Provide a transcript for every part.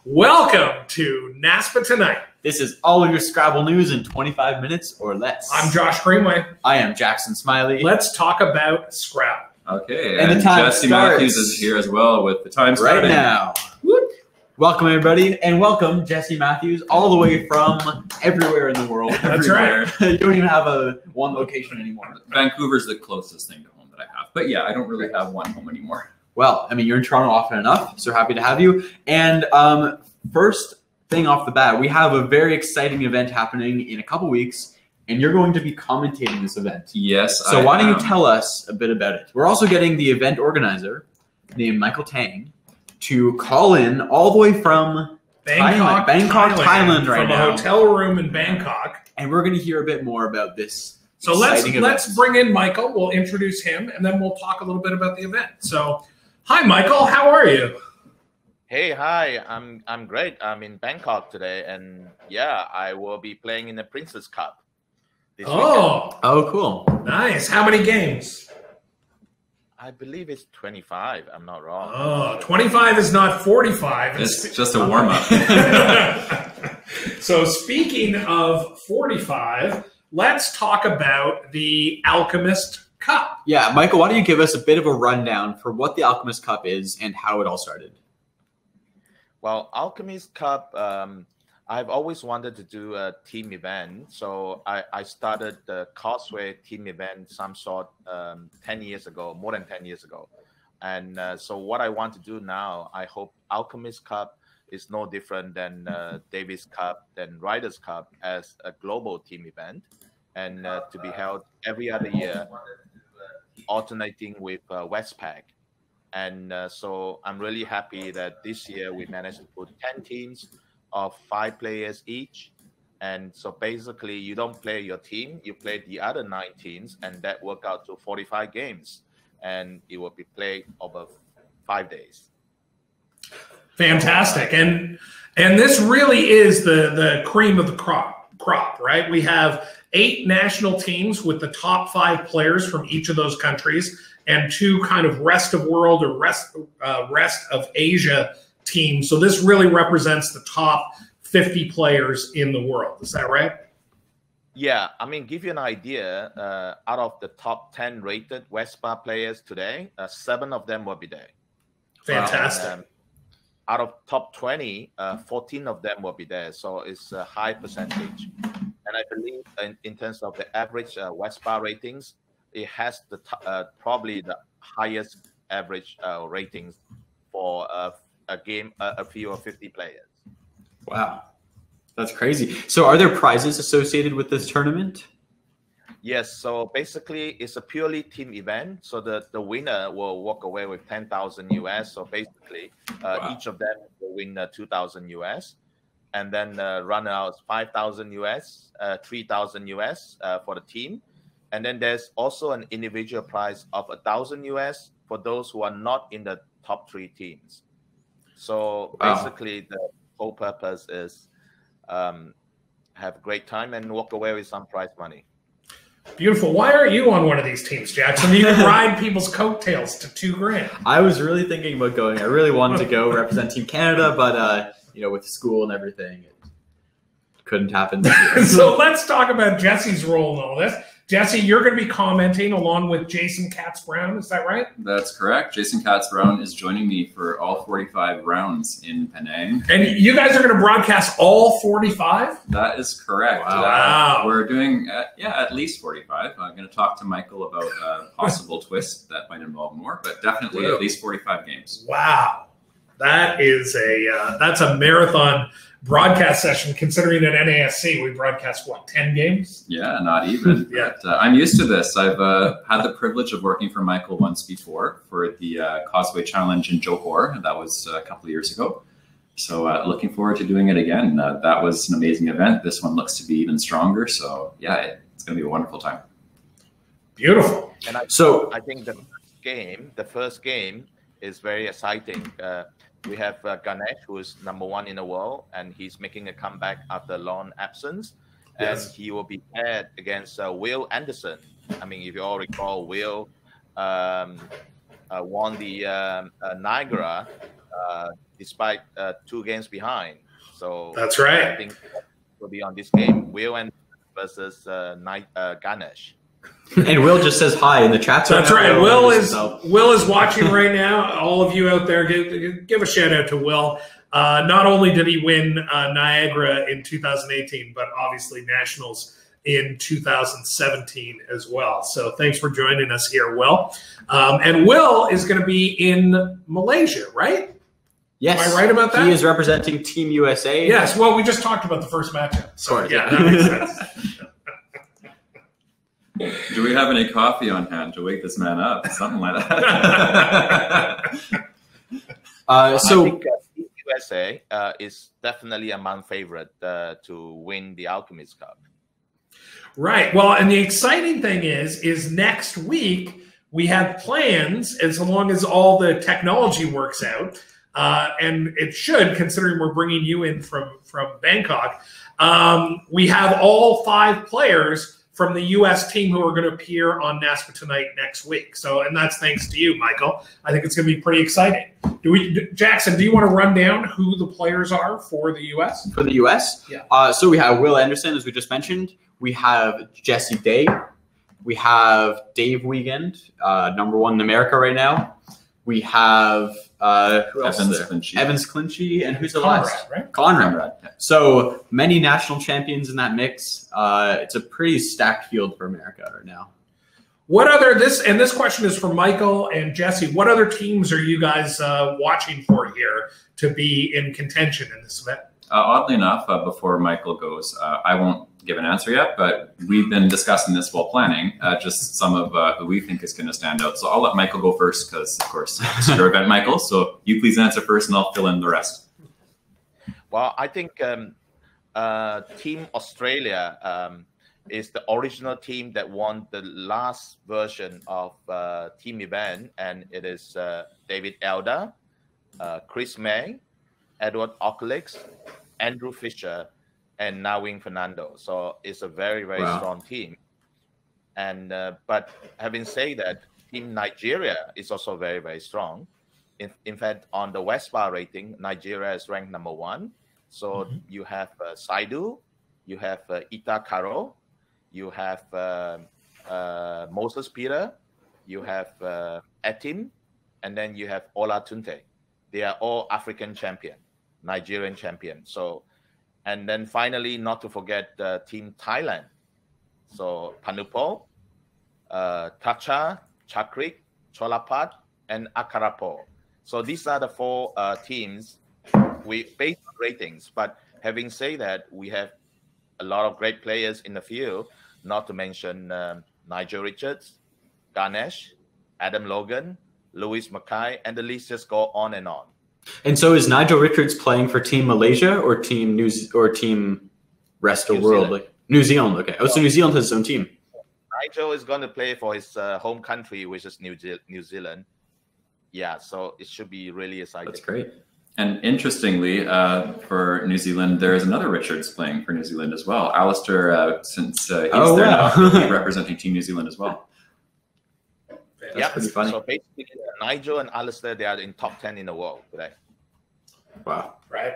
Welcome to NASPA Tonight. This is all of your Scrabble news in 25 minutes or less. I'm Josh Greenway. I am Jackson Smylie. Let's talk about Scrabble. Okay, and the time Jesse starts Matthews is here as well with the time right starting. now. Whoop. Welcome, everybody, and welcome, Jesse Matthews, all the way from everywhere in the world. That's right. You don't even have one location anymore. Vancouver's the closest thing to home that I have. But yeah, I don't really have one home anymore. Well, I mean, you're in Toronto often enough, so happy to have you. And first thing off the bat, we have a very exciting event happening in a couple weeks, and you're going to be commentating this event. Yes, So why don't you tell us a bit about it? We're also getting the event organizer named Michael Tang to call in all the way from Bangkok, Thailand right from now. a hotel room in Bangkok. And we're going to hear a bit more about this. So let's bring in Michael. We'll introduce him, and then we'll talk a little bit about the event. So, hi, Michael. How are you? Hey, hi. I'm great. I'm in Bangkok today, and yeah, I will be playing in the Princess Cup this weekend. Oh, cool. Nice. How many games? I believe it's 25. I'm not wrong. Oh, 25 is not 45. It's just a warm-up. So speaking of 45, let's talk about the Alchemist Cup. Yeah, Michael, why don't you give us a bit of a rundown for what the Alchemist Cup is and how it all started? Well, Alchemist Cup, I've always wanted to do a team event. So I started the Causeway team event some sort 10 years ago, more than 10 years ago. And so what I want to do now, I hope Alchemist Cup is no different than Davis Cup, than Riders Cup as a global team event. And to be held every other year, alternating with Westpac. And so I'm really happy that this year we managed to put 10 teams of 5 players each. And so basically you don't play your team, you play the other 9 teams, and that work out to 45 games. And it will be played over 5 days. Fantastic. And this really is the cream of the crop, right? We have 8 national teams with the top 5 players from each of those countries, and 2 kind of rest of world or rest of Asia teams. So this really represents the top 50 players in the world. Is that right? Yeah, I mean, give you an idea, out of the top 10 rated Westpac players today, 7 of them will be there. Fantastic. Out of top 20, 14 of them will be there. So it's a high percentage. And I believe in terms of the average Westpac ratings, it has the probably the highest average ratings for a game, a field of 50 players. Wow. That's crazy. So are there prizes associated with this tournament? Yes. So basically, it's a purely team event. So the winner will walk away with 10,000 US. So basically, each of them will win 2,000 US. And then runner-outs 5,000 US, 3,000 US for the team. And then there's also an individual prize of 1,000 US for those who are not in the top 3 teams. So basically, the whole purpose is have a great time and walk away with some prize money. Beautiful. Why aren't you on one of these teams, Jackson? You can ride people's coattails to $2,000. I was really thinking about going. I really wanted to go represent Team Canada, but with school and everything, it couldn't happen. So let's talk about Jesse's role in all this. Jesse, you're going to be commenting along with Jason Katz-Brown. Is that right? That's correct. Jason Katz-Brown is joining me for all 45 rounds in Penang. And you guys are going to broadcast all 45? That is correct. Wow. We're doing, at least 45. I'm going to talk to Michael about a possible twist that might involve more, but definitely at least 45 games. Wow. That is that's a marathon broadcast session, considering at NASC we broadcast, 10 games? Yeah, not even. Yeah. But, I'm used to this. I've had the privilege of working for Michael once before for the Causeway Challenge in Johor. That was a couple of years ago. So looking forward to doing it again. That was an amazing event. This one looks to be even stronger. So yeah, it's going to be a wonderful time. Beautiful. And I think the first game is very exciting. We have Ganesh, who is #1 in the world, and he's making a comeback after a long absence. And he will be paired against Will Anderson. I mean, if you all recall, Will won the Niagara despite 2 games behind. So that's right. I think we'll be on this game. Will and versus Ganesh. And Will just says hi in the chat. That's right. Will is watching right now. All of you out there, give a shout out to Will. Not only did he win Niagara in 2018, but obviously Nationals in 2017 as well. So thanks for joining us here, Will. And Will is going to be in Malaysia, right? Yes. Am I right about that? He is representing Team USA. Yes. Well, we just talked about the first matchup. So yeah, that makes sense. Do we have any coffee on hand to wake this man up? Something like that. I think USA is definitely among favorite to win the Alchemist Cup. Right. Well, and the exciting thing is next week we have plans, as long as all the technology works out, and it should, considering we're bringing you in from Bangkok. We have all 5 players from the U.S. team who are going to appear on NASPA Tonight next week. So, and that's thanks to you, Michael. I think it's going to be pretty exciting. Jackson, do you want to run down who the players are for the U.S.? For the U.S.? Yeah. So we have Will Anderson, as we just mentioned. We have Jesse Day. We have Dave Wiegand, #1 in America right now. We have who else is there? Clinchy. Evans Clinchy, and who's the Conrad, last? right? Conrad. So many national champions in that mix. It's a pretty stacked field for America right now. What other this question is for Michael and Jesse. What other teams are you guys watching for here to be in contention in this event? Oddly enough, before Michael goes, I won't give an answer yet, but we've been discussing this while planning, just some of who we think is going to stand out. So I'll let Michael go first because, of course, it's your event, Michael. So you please answer first and I'll fill in the rest. Well, I think Team Australia is the original team that won the last version of team event, and it is David Elder, Chris May, Edward Oculix, Andrew Fisher, and Nawing Fernando. So it's a very, very strong team. And but having said that, Team Nigeria is also very, very strong. In fact, on the WESPA rating, Nigeria is ranked #1. So you have Saidu, you have Ita Karo, you have Moses Peter, you have Etim, and then you have Ola Tunte. They are all African champion, Nigerian champion. So, and then finally, not to forget Team Thailand. So Panupo, Tacha, Chakrik, Cholapat, and Akarapo. So these are the 4 teams based on ratings. But having said that, we have a lot of great players in the field, not to mention Nigel Richards, Ganesh, Adam Logan, Louis Mackay, and the list just go on and on. And so is Nigel Richards playing for Team Malaysia or Team rest of the world? Like New Zealand, okay. Oh, so New Zealand has its own team. Nigel is going to play for his home country, which is New Zealand. Yeah, so it should be really exciting. That's great. And interestingly, for New Zealand, there is another Richards playing for New Zealand as well. Alistair, since he's there now, he'll be representing Team New Zealand as well. Yeah, pretty funny. So basically, Nigel and Alistair, they are in top 10 in the world today. Wow. Right.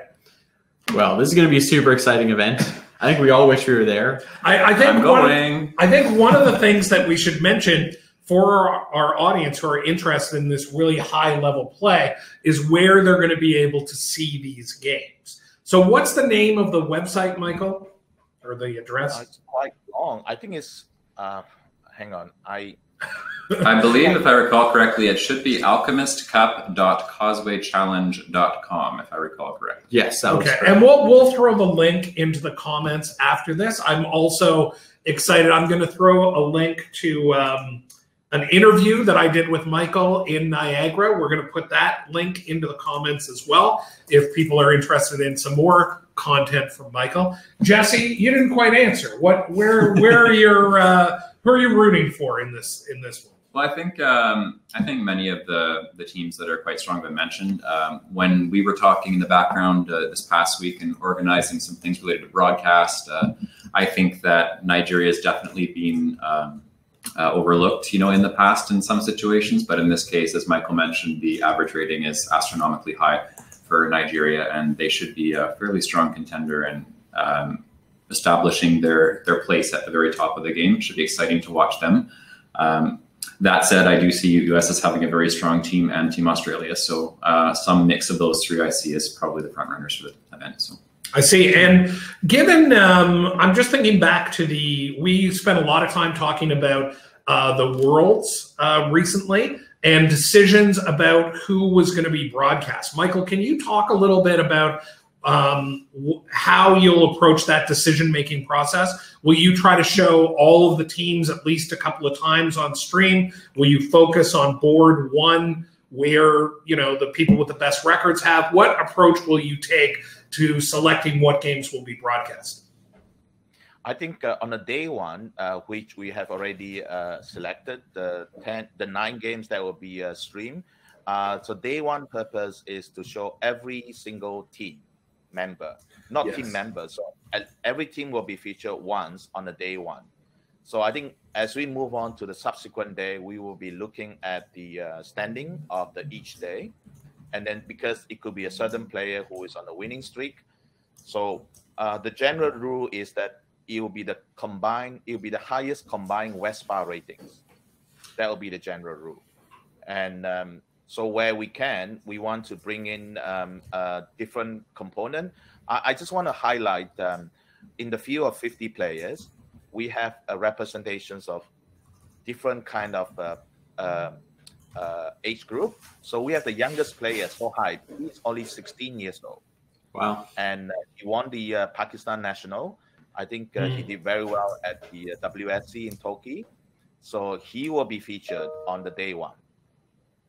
Well, this is going to be a super exciting event. I think we all wish we were there. I think one of the things that we should mention for our audience who are interested in this really high-level play is where they're going to be able to see these games. So what's the name of the website, Michael, or the address? It's quite long. I think it's hang on. I believe, if I recall correctly, it should be alchemistcup.causewaychallenge.com, if I recall correctly. Yes, that was okay. correct. And we'll throw the link into the comments after this. I'm also excited. I'm going to throw a link to an interview that I did with Michael in Niagara. We're going to put that link into the comments as well if people are interested in some more content from Michael. Jesse, you didn't quite answer. Where are your who are you rooting for in this one? Well, I think many of the teams that are quite strong have been mentioned. When we were talking in the background this past week and organizing some things related to broadcast, I think that Nigeria has definitely been overlooked, in the past in some situations. But in this case, as Michael mentioned, the average rating is astronomically high for Nigeria, and they should be a fairly strong contender and establishing their place at the very top of the game. Should be exciting to watch them. That said, I do see US as having a very strong team and Team Australia. So some mix of those three I see as probably the front runners for the event. So I see. And given, I'm just thinking back to we spent a lot of time talking about the Worlds recently and decisions about who was going to be broadcast. Michael, can you talk a little bit about how you'll approach that decision-making process? Will you try to show all of the teams at least a couple of times on stream? Will you focus on board one where, the people with the best records have? What approach will you take to selecting what games will be broadcast? I think on a day one, which we have already selected, the 9 games that will be streamed. So day one purpose is to show every single team member, not team members. So every team will be featured once on the day one. So I think as we move on to the subsequent day, we will be looking at the standing of each day. And then because it could be a certain player who is on a winning streak. So the general rule is that it will be the highest combined WestBar ratings. That will be the general rule. And so where we can, we want to bring in a different component. I just want to highlight in the field of 50 players, we have representations of different kind of age group. So we have the youngest player, Sohaib. He's only 16 years old. Wow. And he won the Pakistan National. I think he did very well at the WSC in Tokyo. So he will be featured on the day one.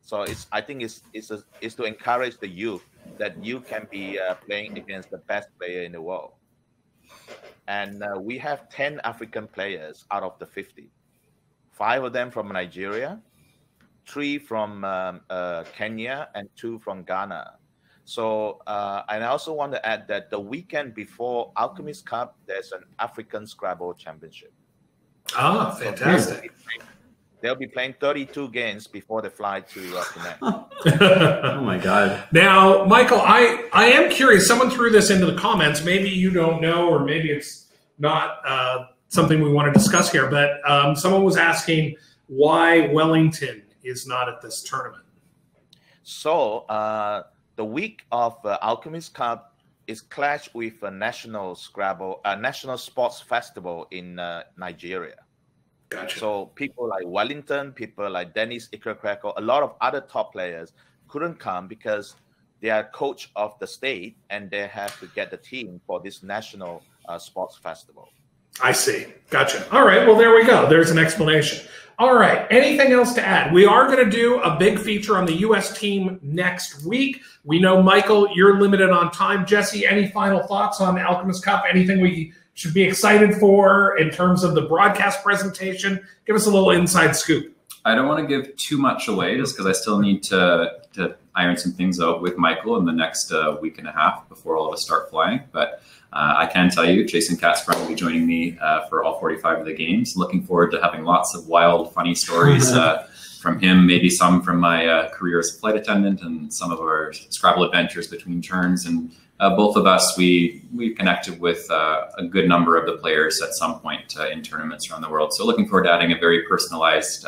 So I think it's to encourage the youth that you can be playing against the best player in the world. And we have 10 African players out of the 50. 5 of them from Nigeria, 3 from Kenya, and 2 from Ghana. So, and I also want to add that the weekend before Alchemist Cup, there's an African Scrabble Championship. Ah, fantastic. They'll be playing 32 games before they fly to Penang. Oh, my God. Now, Michael, I am curious. Someone threw this into the comments. Maybe you don't know, or maybe it's not something we want to discuss here, but someone was asking why Wellington is not at this tournament. So the week of Alchemist Cup is clashed with a national sports festival in Nigeria. Gotcha. So people like Wellington, people like Dennis Ikrekeko, a lot of other top players couldn't come because they are coach of the state and they have to get the team for this national sports festival. I see. Gotcha. All right. Well, there we go. There's an explanation. All right. Anything else to add? We are going to do a big feature on the U.S. team next week. We know, Michael, you're limited on time. Jesse, any final thoughts on the Alchemist Cup? Anything we should be excited for in terms of the broadcast presentation? Give us a little inside scoop. I don't want to give too much away just because I still need to iron some things out with Michael in the next week and a half before all of us start flying. But I can tell you, Jason Katzbrun will be joining me for all 45 of the games. Looking forward to having lots of wild, funny stories from him, maybe some from my career as a flight attendant and some of our Scrabble adventures between turns. And both of us, we connected with a good number of the players at some point in tournaments around the world. So looking forward to adding a very personalized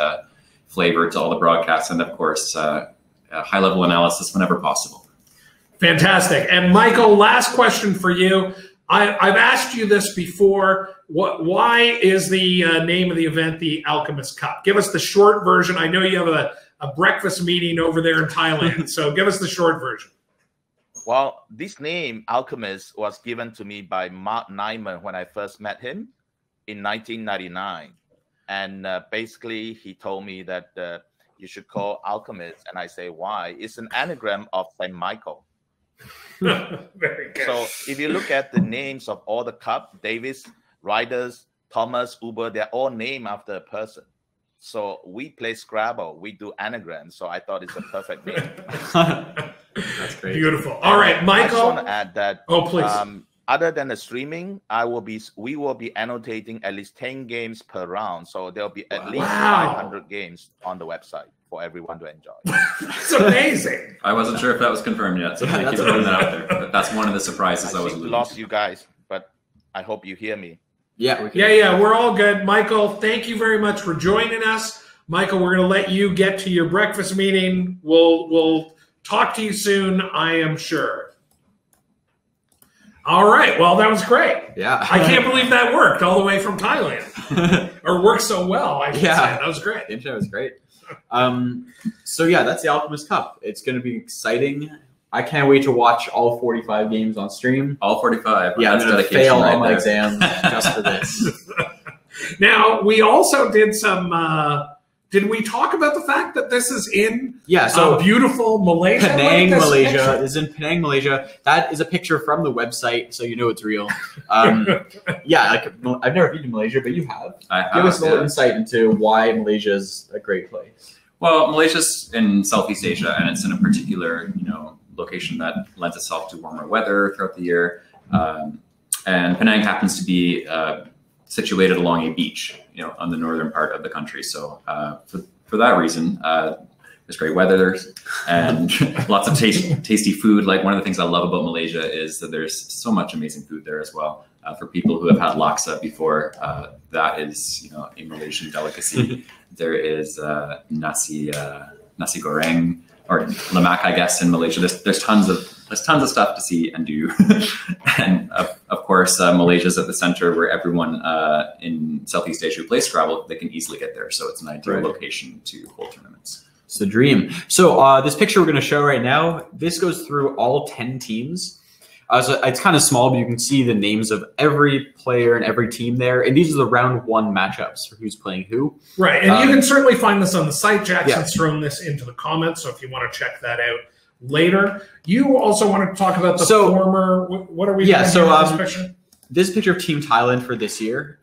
flavor to all the broadcasts and, of course, high-level analysis whenever possible. Fantastic. And Michael, last question for you. I've asked you this before. Why is the name of the event the Alchemist Cup? Give us the short version. I know you have a breakfast meeting over there in Thailand, so give us the short version. Well, this name, Alchemist, was given to me by Mark Nyman when I first met him in 1999. And basically, he told me that you should call Alchemist. And I say, why? It's an anagram of St. Michael. Very good. So if you look at the names of all the cup, Davis, Riders, Thomas, Uber, they're all named after a person. So we play Scrabble. We do anagrams. So I thought it's a perfect name. That's great. Beautiful. All right, Michael. I just want to add that. Oh, please. other than the streaming, we will be annotating at least 10 games per round. So there'll be at least 500 games on the website for everyone to enjoy. It's amazing. I wasn't sure if that was confirmed yet, so thank you for putting that out there. But that's one of the surprises I was alluding lost to. you guys, but I hope you hear me. Yeah, we're all good. Michael, thank you very much for joining us. Michael, we're going to let you get to your breakfast meeting. We'll talk to you soon, I am sure. All right. Well, that was great. Yeah. I can't believe that worked all the way from Thailand. Or worked so well, I should say. That was great. The intro was great. So, yeah, that's the Alchemist Cup. It's going to be exciting. I can't wait to watch all 45 games on stream. All 45. Yeah, that's I'm going to dedication fail right all my there. exams just for this. Now, we also did some... did we talk about the fact that this is in beautiful Malaysia? Penang, Malaysia. This is in Penang, Malaysia. That is a picture from the website, so you know it's real. I've never been to Malaysia, but you have. I have. Give us a little insight into why Malaysia is a great place. Well, Malaysia's in Southeast Asia, and it's in a particular, location that lends itself to warmer weather throughout the year. And Penang happens to be situated along a beach, on the northern part of the country. So for that reason, there's great weather and lots of tasty food. Like one of the things I love about Malaysia is that there's so much amazing food there as well. For people who have had laksa before, that is a Malaysian delicacy. There is nasi goreng, or lemak, I guess, in Malaysia. There's tons of stuff to see and do. And of course, Malaysia's at the center where everyone in Southeast Asia who plays Scrabble, they can easily get there. So it's an ideal location to hold tournaments. It's the dream. So this picture we're going to show right now, this goes through all 10 teams. So it's kind of small, but you can see the names of every player and every team there. And these are the round one matchups for who's playing who. Right. And you can certainly find this on the site. Jackson's thrown this into the comments. So if you want to check that out later. You also want to talk about the former, what are we doing this picture? This picture of Team Thailand for this year,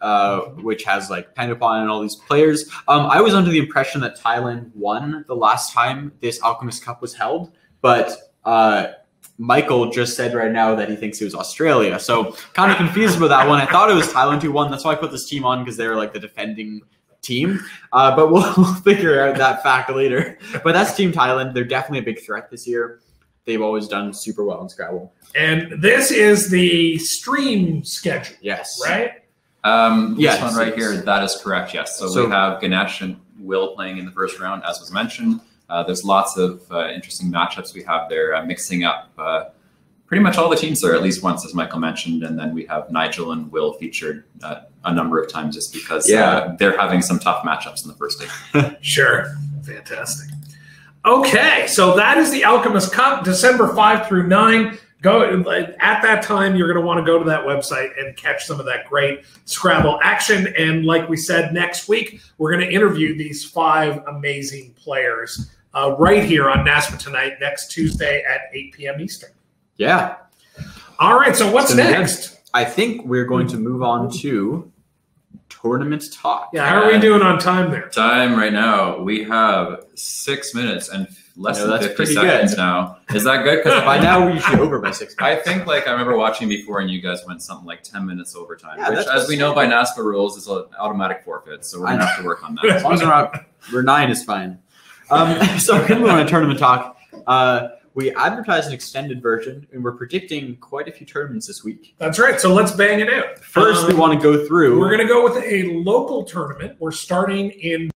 which has like Pandapan and all these players. I was under the impression that Thailand won the last time this Alchemist Cup was held, but Michael just said right now that he thinks it was Australia. So kind of confused about that one. I thought it was Thailand who won. That's why I put this team on, because they're like the defending team. But we'll figure out that fact later. But that's Team Thailand. They're definitely a big threat this year. They've always done super well in Scrabble. And this is the stream schedule. Yes. Right? This one right here, that is correct, yes. So we have Ganesh and Will playing in the first round, as was mentioned. There's lots of interesting matchups we have there, mixing up pretty much all the teams there at least once, as Michael mentioned. And then we have Nigel and Will featured a number of times just because they're having some tough matchups in the first day. Sure. Fantastic. Okay, so that is the Alchemist Cup, December 5 through 9. Go at that time. You're going to want to go to that website and catch some of that great Scrabble action. And like we said, next week we're going to interview these 5 amazing players right here on NASPA Tonight next Tuesday at 8 p.m. Eastern. Yeah. All right. So what's next? I think we're going to move on to tournament talk. Yeah. How are we doing on time there? Time right now, we have 6 minutes and less than 50 seconds now. Is that good? Because by now we should be over by 6 minutes. I think I remember watching before and you guys went something like 10 minutes over time, which as we know by NASPA rules is an automatic forfeit. So we're going to have to work on that. As long as we're 9 is fine. So we're going to move on to tournament talk. We advertised an extended version, and we're predicting quite a few tournaments this week. That's right. So let's bang it out. First, we want to go through. We're going to go with a local tournament. We're starting in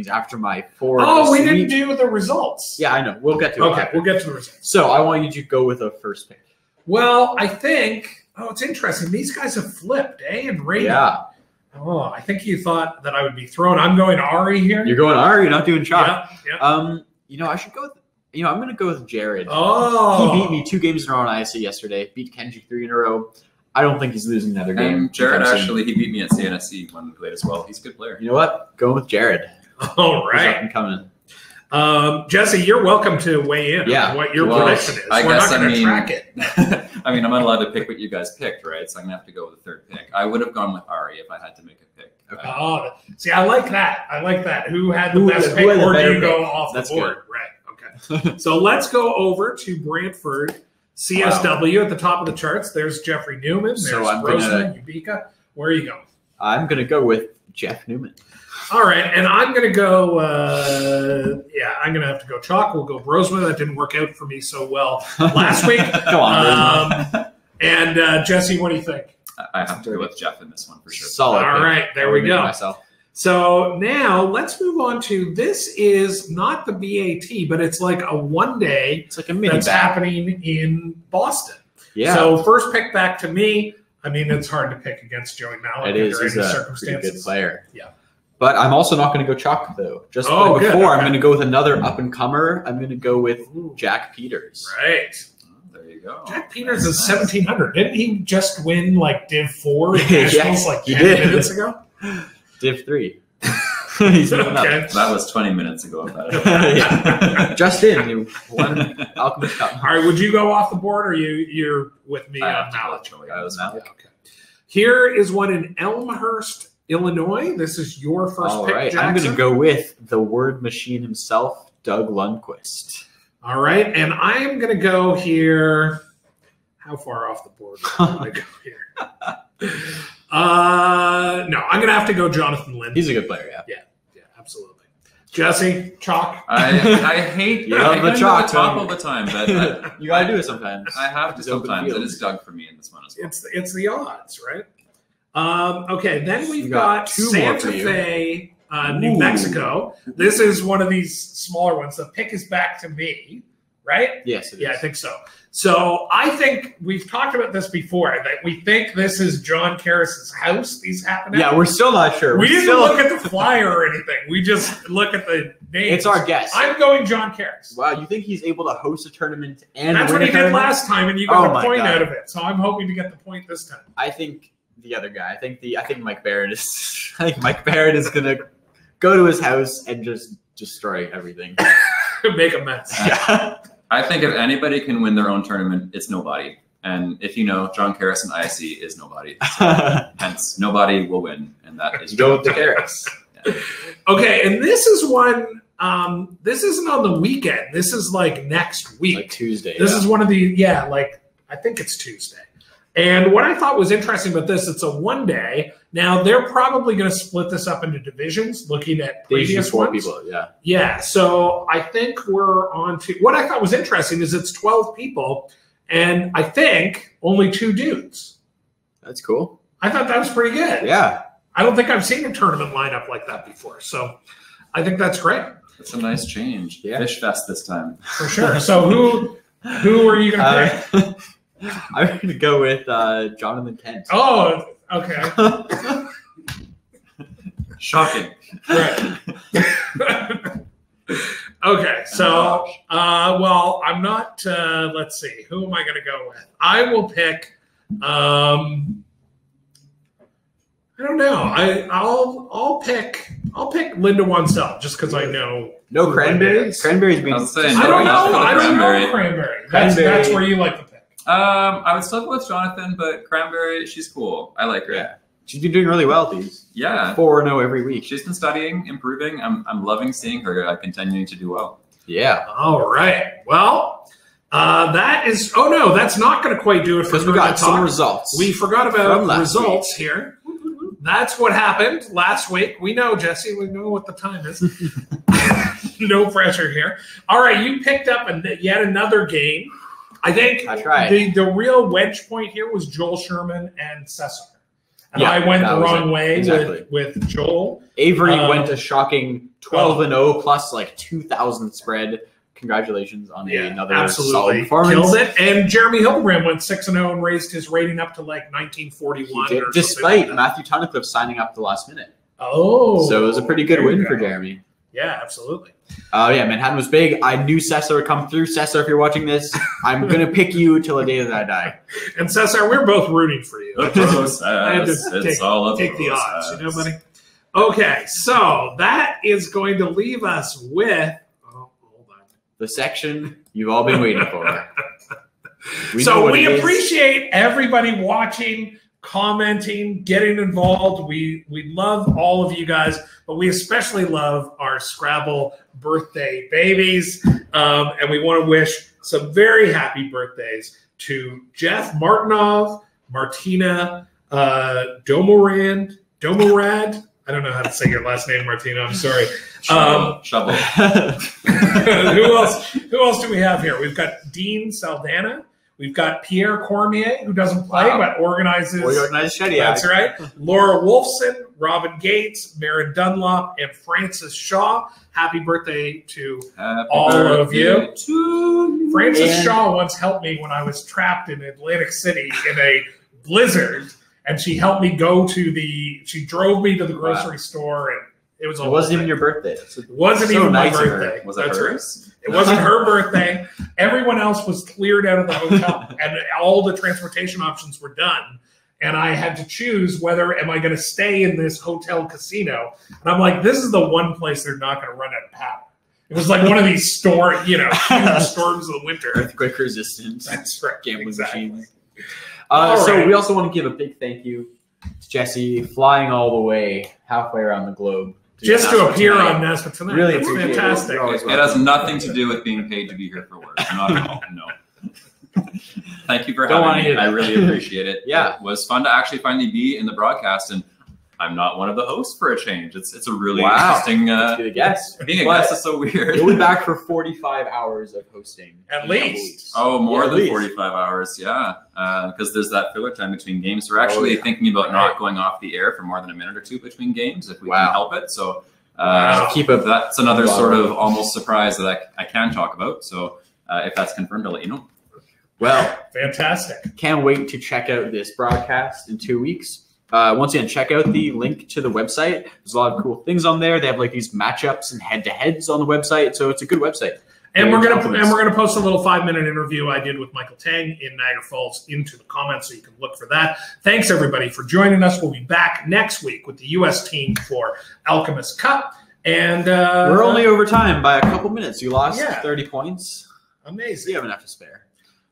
after my 4. Oh, we didn't do the results. Yeah, I know. We'll get to it. Okay, we'll get to the results. So I want you to go with a first pick. Well, I think, it's interesting. These guys have flipped, and Ray. Yeah. Oh, I think you thought that I would be thrown. I'm going Ari here. You're going Ari. You're not doing Chalk. Yeah. I should go with, I'm going to go with Jared. Oh. He beat me 2 games in a row on ISA yesterday. Beat Kenji 3 in a row. I don't think he's losing another game. Jared, actually, he beat me at CNSC when we played as well. He's a good player. You know what? Going with Jared. All right. He's up and coming. Jesse, you're welcome to weigh in on what your prediction is. We're not going to track it. I mean, I'm not allowed to pick what you guys picked, right? So I'm gonna have to go with the third pick. I would have gone with Ari if I had to make a pick. Okay. Oh, see, I like that. I like that. Who had the best pick, or do you go off the board? Right. Okay. So let's go over to Brantford CSW at the top of the charts. There's Jeffrey Newman. There's Rosamund Ubika. Where are you going? I'm gonna go with Jeff Newman. All right, and I'm going to go, I'm going to have to go chalk. We'll go Rosemont. That didn't work out for me so well last week. Go on, and Jesse, what do you think? I have to go with Jeff in this one for sure. Solid. All right, there we go. Myself. So now let's move on to, this is not the BAT, but it's like a one-day It's like a mini that's bat. happening in Boston. Yeah. So first pick back to me. I mean, it's hard to pick against Joey Mallett It is. under He's any a pretty circumstances. good player. Yeah. But I'm also not going to go chalk, though. Just Oh, like good. before, I'm Okay. going to go with another up-and-comer. I'm going to go with Jack Peters. Right. There you go. Jack Peters Nice, is nice. 1,700. Didn't he just win like Div 4 in Nationals Yes, like he 10 did. minutes ago? Div 3. He's moving up. Okay. That was 20 minutes ago. Yeah. Just in. You won Alchemist Cup. All right, would you go off the board, or you're with me I on have to go Mallett? with Joey on this one. Mallett. Okay. Here is one in Elmhurst, Illinois. This is your first All pick, right. Jackson. I'm going to go with the word machine himself, Doug Lundquist. All right, and I am going to go here. How far off the board am I going to go here? No, I'm going to have to go Jonathan Lind. He's a good player, yeah. Yeah, absolutely. Jesse, chalk. I hate You love the I chalk, top don't all the time, but You got to do it sometimes. I have to It's open sometimes. field. It is Doug for me in this one as well. It's the odds, right? Okay, then we've You got got two more Santa for you. Fe, New Ooh. Mexico. This is one of these smaller ones. The pick is back to me, right? Yes, it is. Yeah, I think so. So I think we've talked about this before, that we think this is John Karras' house. These happen. Yeah, we're still not sure. We We're didn't still, look at the flyer or anything. We just look at the names. It's our guess. I'm going John Karras. Wow, you think he's able to host a tournament and That's win what a he did tournament? last time, and you got Oh a my point God. out of it. So I'm hoping to get the point this time. I think the other guy. I think Mike Barrett is. I think Mike Barrett is gonna go to his house and just destroy everything. Make a mess. Yeah. I think if anybody can win their own tournament, it's nobody. And if you know, John Karras and IC is nobody. Hence, nobody will win, and that is Go with the Carrots. Okay, and this is one. This isn't on the weekend. This is like next week. Like Tuesday. This yeah. is one of the I think it's Tuesday. And what I thought was interesting about this, it's a one day. Now they're probably going to split this up into divisions, looking at They usually previous four ones. people. Yeah. Yeah, so I think we're on to what I thought was interesting is it's 12 people, and I think only 2 dudes. That's cool. I thought that was pretty good. Yeah. I don't think I've seen a tournament lineup like that before, so I think that's great It's a nice change. Yeah. Fish Fest this time. for sure. So who are you going to pick? I'm going to go with Jonathan Kent. Oh, okay. Shocking. Right. Okay, so well, I'm not. Let's see, who am I going to go with? I will pick. I don't know. I'll pick Linda Wansell just because I know. No who cranberries. Linda is. Cranberries being. I was saying, I don't know. I don't Cranberry. know Cranberry. Cranberry. That's where you like to pick. I would still go with Jonathan, but Cranberry, she's cool. I like her. Yeah. She's been doing really well these. Yeah. 4-0 every week. She's been studying, improving. I'm loving seeing her continuing to do well. Yeah. All right. Well, that is. Oh no, that's not going to quite do it for Because we got some talk. results. We forgot about From last results here. That's what happened last week. We know, Jesse. We know what the time is. No pressure here. All right, you picked up yet another game. I think I tried. the real wedge point here was Joel Sherman and Cesar. And Yeah, I went that the was wrong it. way Exactly. with Joel. Avery Um, went a shocking 12-0 plus like 2,000 spread. Congratulations on another solid performance. Killed it. And Jeremy Hildebrand went 6-0 and raised his rating up to like 1941. He did, or despite something like that. Matthew Tunnicliffe signing up at the last minute. Oh. So it was a pretty good there you win for go. Jeremy. Yeah, absolutely. Yeah, Manhattan was big. I knew Cesar would come through. Cesar, if you're watching this, I'm going to pick you till the day that I die. And Cesar, we're both rooting for you. I had to It's all a take the odds, process. you know, buddy? Okay, so that is going to leave us with. Oh, hold on. The section you've all been waiting for. We appreciate everybody watching, commenting, getting involved. We love all of you guys, but we especially love our Scrabble birthday babies. And we want to wish some very happy birthdays to Jeff Martinov, Martina Domorad. I don't know how to say your last name, Martina. I'm sorry. Shovel. Who else do we have here? We've got Dean Saldana. We've got Pierre Cormier, who doesn't play but organizes. We organize Shediac. That's right. Laura Wolfson, Robin Gates, Maren Dunlop, and Francis Shaw. Happy birthday to all of you. Francis Shaw once helped me when I was trapped in Atlantic City in a blizzard, and she helped me she drove me to the grocery store, and it wasn't even your birthday. It wasn't even my birthday. Was it hers? It wasn't her birthday. Everyone else was cleared out of the hotel, and all the transportation options were done. And I had to choose whether am I going to stay in this hotel casino. And I'm like, this is the one place they're not going to run out of power. It was like one of these huge storms of the winter. Earthquake resistant. That's right. Gambling machines. Right. So we also want to give a big thank you to Jesse, flying all the way halfway around the globe. Just to appear on NASPA Tonight. Really, it's fantastic. It has nothing to do with being paid to be here for work. Not at all. No. Thank you for having me. I really appreciate it. Yeah. It was fun to actually finally be in the broadcast, and I'm not one of the hosts for a change. It's a really interesting. Being a guest. Being a guest is so weird. You'll be back for 45 hours of hosting. At least. Oh, more than 45 hours, yeah. Because there's that filler time between games. We're actually thinking about not going off the air for more than a minute or two between games if we can help it. So that's another sort of almost surprise that I can talk about. So if that's confirmed, I'll let you know. Well, fantastic. Can't wait to check out this broadcast in 2 weeks. Once again, check out the link to the website. There's a lot of cool things on there. They have like these matchups and head-to-heads on the website, so it's a good website. And we're gonna post a little 5-minute interview I did with Michael Tang in Niagara Falls into the comments, so you can look for that. Thanks everybody for joining us. We'll be back next week with the U.S. team for Alchemist Cup, and we're only over time by a couple minutes. You lost 30 points. Amazing. You have enough to spare.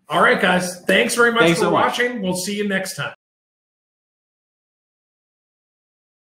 All right, guys. Thanks very much for watching. We'll see you next time.